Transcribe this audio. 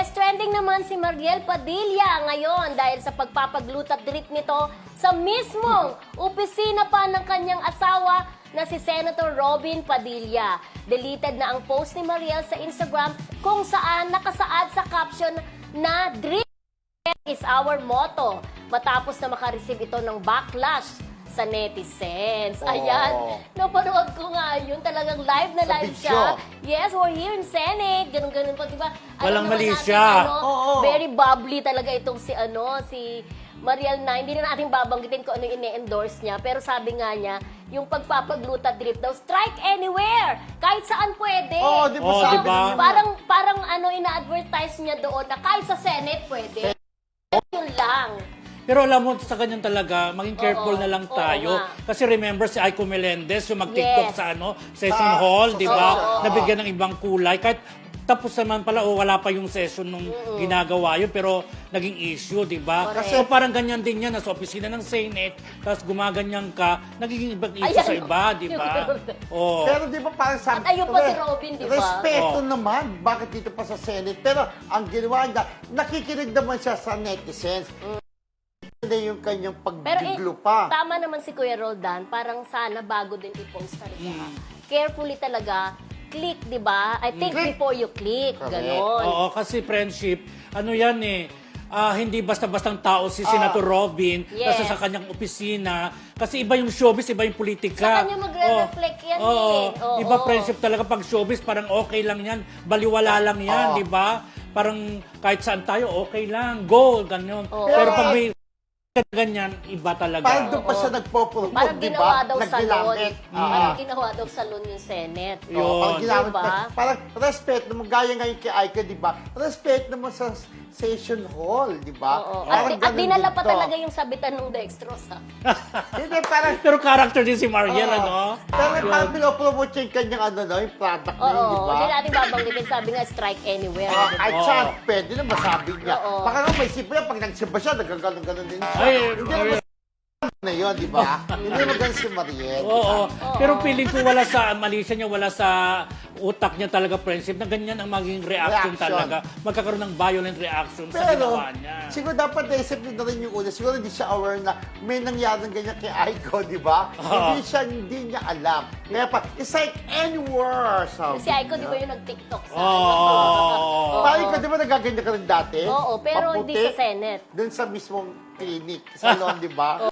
Yes, trending naman si Mariel Padilla ngayon dahil sa pagpapaglutat drip nito sa mismong opisina pa ng kanyang asawa na si Senator Robin Padilla. Deleted na ang post ni Mariel sa Instagram kung saan nakasaad sa caption na drip is our motto matapos na makareceive ito ng backlash sa netizens. Ayan, napanood ko nga yun. Talagang live na Sa live video. siya. Yes, we're here in Senate. Ganun-ganun po, diba? Walang Alam naman mali natin, siya. Very bubbly talaga itong si Mariel na. Hindi na natin babanggitin kung ano yung ine-endorse niya. Pero sabi nga niya, yung pagpapagluta drip daw, strike anywhere. Kahit saan pwede. Oo, di ba Oo, sabi diba? niya? Parang ina-advertise niya doon na kahit sa Senate pwede. Yun lang. Pero alam mo, sa kanyan talaga, maging careful Oo, na lang oo tayo. nga. Kasi remember si Aiko Melendez, yung mag-TikTok Yes. sa session hall, di ba? Oo. Nabigyan ng ibang kulay. Kahit tapos naman pala, wala pa yung session nung ginagawa yun, pero naging issue, di ba? Correct. So parang ganyan din yan, nasa opisina ng Senate, tapos gumaganyan ka, nagiging ibang issue Ayan, sa iba, di ba? Oh. Pero di ba parang sabi... At ayun pa si Robin, di ba? Respeto Oo. naman. Bakit dito pa sa Senate? Pero ang ginawa niya, nakikinig naman siya sa netizens. Na yung kanyang pagbiglo pa. Tama naman si Kuya Roldan, parang sana bago din i-post talaga. Carefully talaga, click, di ba? I think Click. before you click, Correct. ganon. Oo, kasi friendship, ano yan hindi basta-bastang tao si Senator Robin Yes. kasi sa kanyang opisina. Kasi iba yung showbiz, iba yung politika. Sa kanya magre-reflect yan Oo. eh. Oo. Iba friendship talaga pag showbiz, parang okay lang yan. Baliwala lang yan, Oo. di ba? Parang kahit saan tayo, okay lang. Go, ganyan. Oo. Pero pag may ganyan, iba talaga. Parang doon pa siya nagpo-promote, Parang di ginawa ba? daw salon. Naggilamit. Parang ginawa daw salon yung Senate. Yun. Parang ginamit Diba? pa. Parang respect naman, gaya ngayon kay Aika, di ba? Respect naman sa session hall, di ba? Oo. Parang At ganun dinala pa dito. talaga yung sabitan ng dextrose, ha? Hindi, parang... Pero character din si Mariel, Oo. ano? Pero parang pinopromote niya yung kanyang yung product na yun, di Oo. ba? Hindi natin babanggitin. Sabi nga, strike anywhere. Kahit Oo. saan, pwede na masabi niya. Oo. Baka nga may isip niya, pag nagsimba siya, nagkaganon-ganon din siya. Ay, Hindi naman na yun, di ba? Hindi naman si Mariel. di ba? Oo. Pero feeling ko wala sa malisya niya, wala sa utak niya talaga friendship na ganyan ang maging reaction Reaction. talaga. Magkakaroon ng violent reaction sa Pero, ginawa niya. siguro dapat naisip niya na rin yung una. Siguro hindi siya aware na may nangyaring ganyan kay Aiko, di ba? Hindi niya alam. Kaya pa, it's like anywhere. Si Aiko, di ba yung nag-TikTok sa Oo. Parang ikaw, di ba nagaganyan ka rin dati? Oo, pero hindi Maputi? sa Senate. Doon sa mismong clinic, salon, di ba?